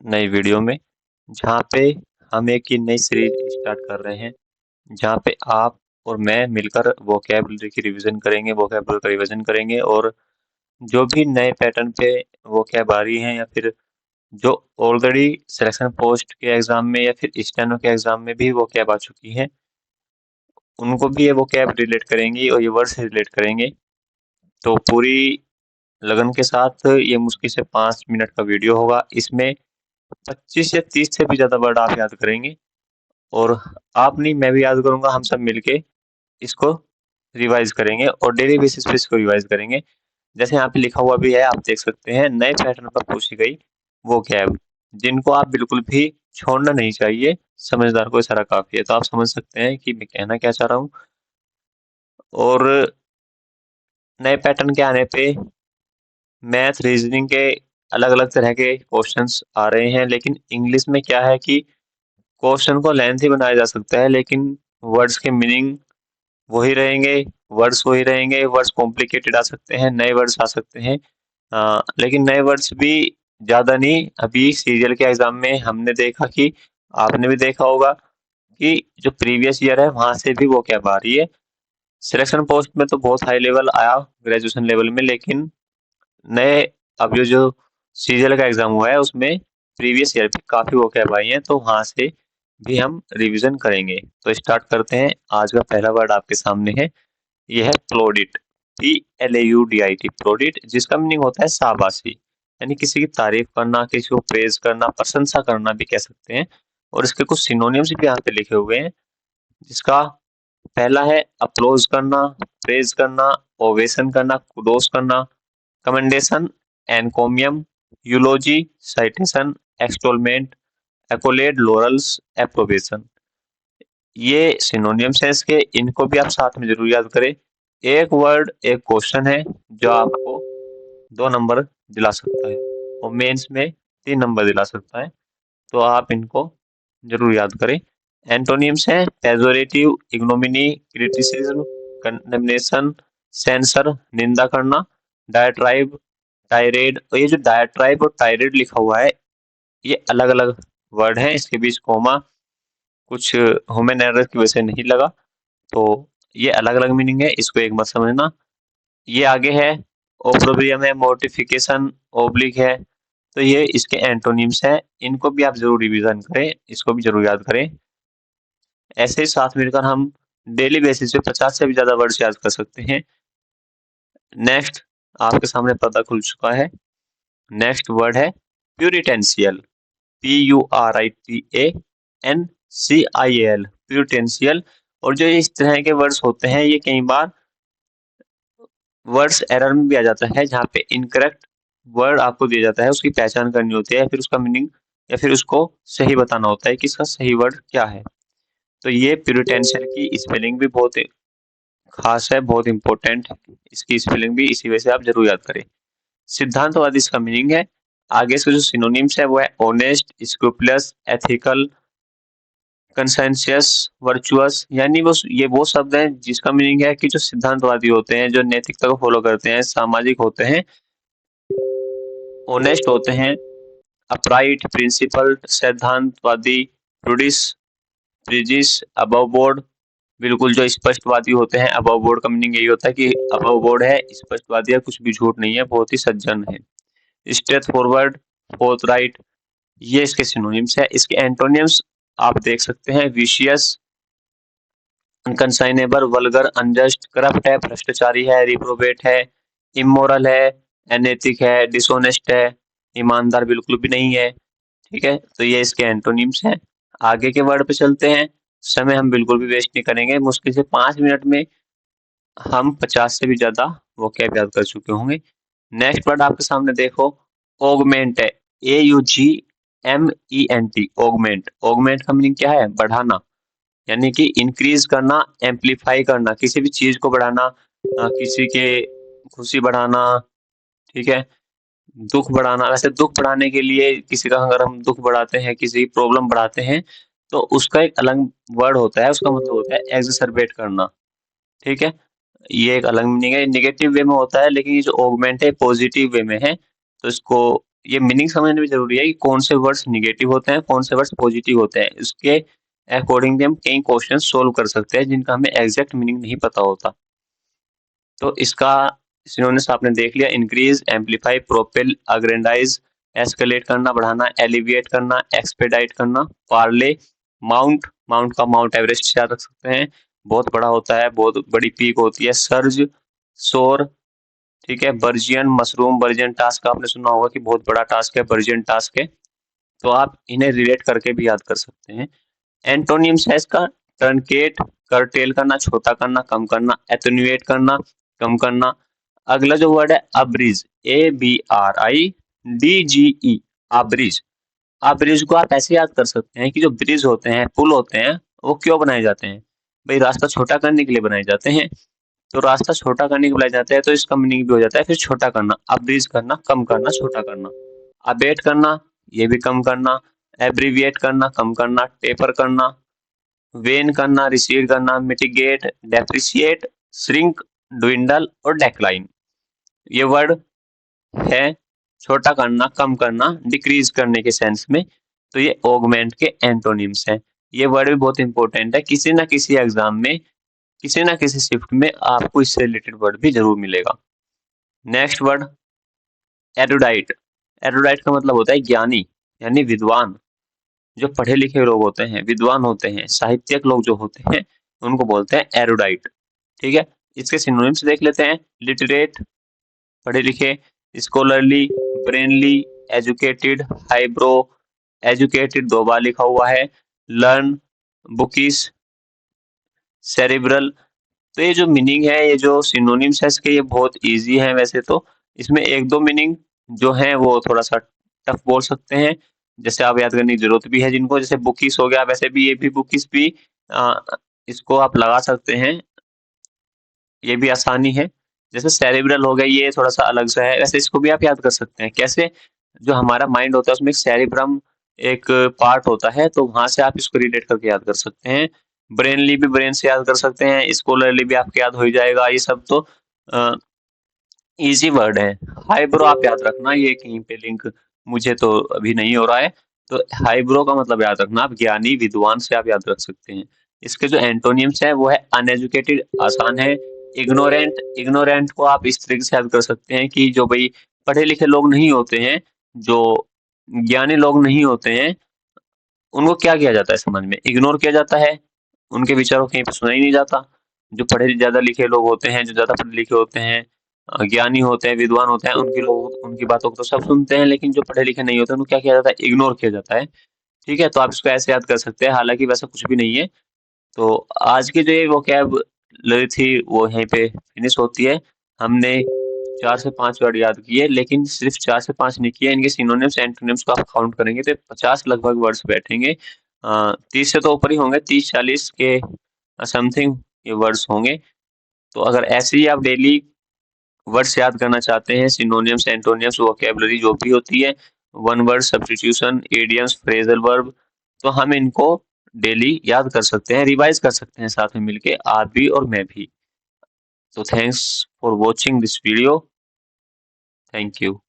नई वीडियो में, जहाँ पे हम एक ये नई सीरीज स्टार्ट कर रहे हैं, जहाँ पे आप और मैं मिलकर वोकैबुलरी की रिवीजन करेंगे, वोकैबुलरी का रिवीजन करेंगे और जो भी नए पैटर्न पे वोकैब आ रही हैं या फिर जो ऑलरेडी सिलेक्शन पोस्ट के एग्जाम में या फिर स्टेनो के एग्जाम में भी वोकैब आ चुकी हैं, उनको भी ये वोकैब रिलेट करेंगी और ये वर्ड से रिलेट करेंगे। तो पूरी लगन के साथ ये मुश्किल से 5 मिनट का वीडियो होगा। इसमें 25 या 30 से भी ज्यादा वर्ड आप याद करेंगे और आप नहीं, मैं भी याद करूंगा, हम सब मिलके इसको रिवाइज करेंगे और डेली बेसिस पे इसको रिवाइज करेंगे। जैसे यहाँ पे लिखा हुआ भी है, आप देख सकते हैं, नए पैटर्न पर पूछी गई वो कैब, जिनको आप बिल्कुल भी छोड़ना नहीं चाहिए, समझदार को इशारा काफी है। तो आप समझ सकते हैं कि मैं कहना क्या चाह रहा हूँ। और नए पैटर्न के आने पे मैथ रीजनिंग के अलग अलग तरह के क्वेश्चंस आ रहे हैं, लेकिन इंग्लिश में क्या है कि क्वेश्चन को लेंथी बनाया जा सकता है, लेकिन वर्ड्स के मीनिंग वही रहेंगे, वर्ड्स वही रहेंगे। वर्ड्स कॉम्प्लिकेटेड आ सकते हैं, नए वर्ड्स आ सकते हैं, लेकिन नए वर्ड्स भी ज्यादा नहीं। अभी सीरियल के एग्जाम में हमने देखा कि आपने भी देखा होगा कि जो प्रीवियस ईयर है वहां से भी वो क्या आ रही है। सिलेक्शन पोस्ट में तो बहुत हाई लेवल आया ग्रेजुएशन लेवल में, लेकिन नए अब जो सीरियल का एग्जाम हुआ है उसमें प्रीवियस ईयर पे काफी वो क्या आई हैं, तो वहां से भी हम रिवीजन करेंगे। तो स्टार्ट करते हैं। आज का पहला वर्ड आपके सामने है, यह है प्लोडिट। PLAUDIT, प्लोडिट, जिसका मीनिंग होता है शाबाशी, यानी किसी की तारीफ करना, किसी को प्रेज करना, प्रशंसा करना भी कह सकते हैं। और इसके कुछ सिनोनिम्स भी यहाँ पे लिखे हुए हैं, जिसका पहला है अप्रोज करना, प्रेज करना, ओवेशन करना, कुडोस करना, कमेंडेशन, एनकोमियम, यूलोजी, साइटेशन, एक्सटोलमेंट, एकोलेड, लॉरल्स, एप्रोबेशन। ये सिनोनिम्स हैं इसके, इनको भी आप साथ में जरूर याद करें। एक वर्ड एक क्वेश्चन है जो आपको 2 नंबर दिला सकता है और मेंस में 3 नंबर दिला सकता है, तो आप इनको जरूर याद करें। एंटोनिम्स हैं pejorative, ignominy, criticism, condemnation, sensor, निंदा करना, डायट्राइब, टायरेड। और ये जो डायट्राइब और टायरेड लिखा हुआ है, ये अलग अलग वर्ड हैं, इसके बीच कोमा कुछ ह्यूमन एरर की वजह से नहीं लगा, तो ये अलग अलग मीनिंग है, इसको एक मत समझना। ये आगे है ओप्रोब्रियम है, मोर्टिफिकेशन, ओब्लिक है, तो ये इसके एंटोनिम्स हैं। इनको भी आप जरूर रिवीजन करें, इसको भी जरूर याद करें। ऐसे ही साथ मिलकर हम डेली बेसिस पे 50 से भी ज्यादा वर्ड्स याद कर सकते हैं। नेक्स्ट आपके सामने पता खुल चुका है। नेक्स्ट वर्ड है प्यूरिटेंशियल। PURITANCIAL, प्यूरिटेंशियल। और जो इस तरह के वर्ड्स होते हैं, ये कई बार वर्ड्स एरर में भी आ जाता है, जहाँ पे इनकरेक्ट वर्ड आपको दिया जाता है, उसकी पहचान करनी होती है, फिर उसका मीनिंग या फिर उसको सही बताना होता है कि इसका सही वर्ड क्या है। तो ये प्यूरिटेंशियल की स्पेलिंग भी बहुत खास है, बहुत इंपॉर्टेंट। इसकी स्पेलिंग भी इसी वजह से आप जरूर याद करें। सिद्धांतवादी इसका मीनिंग है। आगे इसके जो सिनोनिम्स है वो है ऑनेस्ट, स्क्रूपुलस, एथिकल, कंसेंशियस, वर्चुअस। यानी ये वो शब्द हैं जिसका मीनिंग है कि जो सिद्धांतवादी होते हैं, जो नैतिकता को फॉलो करते हैं, सामाजिक होते हैं, ऑनेस्ट होते हैं, अपराइट, प्रिंसिपल, सिद्धांतवादी, प्रूडिस, प्रिजिस, अबव बोर्ड, बिल्कुल जो स्पष्टवादी होते हैं। अबव बोर्ड का मीनिंग यही होता है कि अबव बोर्ड है, स्पष्टवादी है, कुछ भी झूठ नहीं है, बहुत ही सज्जन है। स्ट्रेट फॉरवर्ड, फोर्थराइट, ये इसके सिनोनिम्स है। इसके एंटोनिम्स आप देख सकते हैं, विशियस, अनकंसाइनेबल, वल्गर, अनजस्ट, करप्ट है, भ्रष्टाचारी है, रिप्रोबेट है, इमोरल है, अनैतिक है, डिसोनेस्ट है, ईमानदार बिल्कुल भी नहीं है। ठीक है, तो ये इसके एंटोनिम्स हैं। आगे के वर्ड पे चलते हैं। समय हम बिल्कुल भी वेस्ट नहीं करेंगे, मुश्किल से 5 मिनट में हम 50 से भी ज्यादा वो क्या याद कर चुके होंगे। नेक्स्ट वर्ड आपके सामने देखो, ऑगमेंट है। AUGMENT, augment. ऑगमेंट का मीनिंग क्या है? बढ़ाना, यानी कि इंक्रीज करना, एम्पलीफाई करना, किसी भी चीज को बढ़ाना, किसी के खुशी बढ़ाना, ठीक है, दुख बढ़ाना। वैसे दुख बढ़ाने के लिए किसी का अगर हम दुख बढ़ाते हैं, किसी की प्रॉब्लम बढ़ाते हैं, तो उसका एक अलग वर्ड होता है, उसका मतलब होता है एग्जैसरबेट करना। ठीक है, ये एक अलग मीनिंग है, नेगेटिव वे में होता है, लेकिन ये जो ऑगमेंट है पॉजिटिव वे में है, तो इसको ये मीनिंग समझना भी ज़रूरी है कि कौन से वर्ड्स नेगेटिव होते हैं, कौन से वर्ड्स पॉजिटिव होते हैं। इसके अकॉर्डिंगली हम कई क्वेश्चन सोल्व कर सकते हैं जिनका हमें एग्ज़ैक्ट मीनिंग नहीं पता होता। तो इसका सिनोनिम्स आपने देख लिया, इंक्रीज, एम्पलीफाई, प्रोपेल, अग्रेंडाइज, एस्केलेट करना, बढ़ाना, एलिविएट करना, एक्सपेडाइट करना, पार्ले, माउंट, माउंट का माउंट एवरेस्ट से याद रख सकते हैं, बहुत बड़ा होता है, बहुत बड़ी पीक होती है, सर्ज, सोर, ठीक है, बर्जियन, मशरूम, बर्जियन टास्क आपने सुना होगा कि बहुत बड़ा टास्क है, बर्जियन टास्क है, तो आप इन्हें रिलेट करके भी याद कर सकते हैं। एंटोनिम्स है इसका, ट्रंकेट, करटेल करना, छोटा करना, कम करना, एटेन्यूएट करना, कम करना। अगला जो वर्ड है अब्रिज, ABRIDGE, अब्रिज। अब्रिज को आप ऐसे याद कर सकते हैं कि जो ब्रिज होते हैं, पुल होते हैं, वो क्यों बनाए जाते हैं? भाई रास्ता छोटा करने के लिए बनाए जाते हैं। तो रास्ता छोटा करने के लिए बनाए जाते हैं, तो इसका मीनिंग भी हो जाता है फिर छोटा करना, अब्रिज करना, कम करना, छोटा करना। अबेट करना, ये भी कम करना, एब्रीविएट करना, कम करना, टेपर करना, वेन करना, रिसीड करना, मिटिगेट, डेप्रिशिएट, श्रिंक, ड्विंडल और डेक्लाइन। ये वर्ड है छोटा करना, कम करना, डिक्रीज करने के सेंस में। तो ये ऑगमेंट के एंटोनिम्स हैं। ये वर्ड भी बहुत इंपॉर्टेंट है, किसी ना किसी एग्जाम में, किसी ना किसी शिफ्ट में आपको इससे रिलेटेड वर्ड भी जरूर मिलेगा। Next word erudite. एरुडाइट का मतलब होता है ज्ञानी, यानी विद्वान। जो पढ़े लिखे लोग होते हैं, विद्वान होते हैं, साहित्यक लोग जो होते हैं, उनको बोलते हैं एरुडाइट। ठीक है, इसके सिनोनिम्स देख लेते हैं। लिटरेट, पढ़े लिखे, स्कॉलरली, ब्रेनली, एजुकेटेड, हाईब्रो, एजुकेटेड दो बार लिखा हुआ है, लर्न, बुकिश, सेरिब्रल। तो ये जो मीनिंग है, ये जो सिनोनिम्स है इसके, ये बहुत इजी है वैसे तो। इसमें एक दो मीनिंग जो है वो थोड़ा सा टफ बोल सकते हैं, जैसे आप याद करने की जरूरत भी है जिनको, जैसे बुकिस हो गया, वैसे भी ये भी बुकिस भी आ, इसको आप लगा सकते हैं, ये भी आसानी है। जैसे सेरिब्रल हो गया, ये थोड़ा सा अलग सा है, वैसे इसको भी आप याद कर सकते हैं। कैसे? जो हमारा माइंड होता है उसमें एक सेरिब्रम एक पार्ट होता है, तो वहां से आप इसको रिलेट करके याद कर सकते हैं। ब्रेनली भी ब्रेन से याद कर सकते हैं, स्कॉलरली भी आपके याद हो ही जाएगा। ये सब तो इजी वर्ड है। हाईब्रो आप याद रखना, ये कहीं पे लिंक मुझे तो अभी नहीं हो रहा है। तो हाईब्रो का मतलब याद रखना, आप ज्ञानी विद्वान से आप याद रख सकते हैं। इसके जो एंटोनिम्स है वो है अनएजुकेटेड, आसान है। इग्नोरेंट, इग्नोरेंट को आप इस तरीके से याद कर सकते हैं कि जो भाई पढ़े लिखे लोग नहीं होते हैं, जो ज्ञानी लोग नहीं होते हैं, उनको क्या किया जाता है समझ में? इग्नोर किया जाता है, उनके विचारों को कहीं पे सुना ही नहीं जाता। जो पढ़े ज्यादा लिखे लोग होते हैं, जो ज्यादा पढ़े लिखे होते हैं, ज्ञानी होते हैं, विद्वान होते हैं, उनकी लोग उनकी बातों को तो सब सुनते हैं, लेकिन जो पढ़े लिखे नहीं होते उनको क्या किया जाता है? इग्नोर किया जाता है। ठीक है, तो आप इसको ऐसे याद कर सकते हैं, हालांकि वैसा कुछ भी नहीं है। तो आज की जो ये वोकैबुलरी थी वो यहीं पे फिनिश होती है। हमने 4 से 5 वर्ड याद किए, लेकिन सिर्फ 4 से 5 नहीं किए, इनके सिनोनिम्स एंटोनिम्स को आप काउंट करेंगे तो 50 लगभग वर्ड्स बैठेंगे। 30 से तो ऊपर ही होंगे, 30-40 के समथिंग ये वर्ड्स होंगे। तो अगर ऐसे ही आप डेली वर्ड्स याद करना चाहते हैं, सिनोनिम्स एंटोनिम्स वोकैबुलरी जो भी होती है, one word substitution, idioms, phrasal verb, तो हम इनको डेली याद कर सकते हैं, रिवाइज कर सकते हैं साथ में मिलके, आप भी और मैं भी। तो thanks for watching this video, thank you.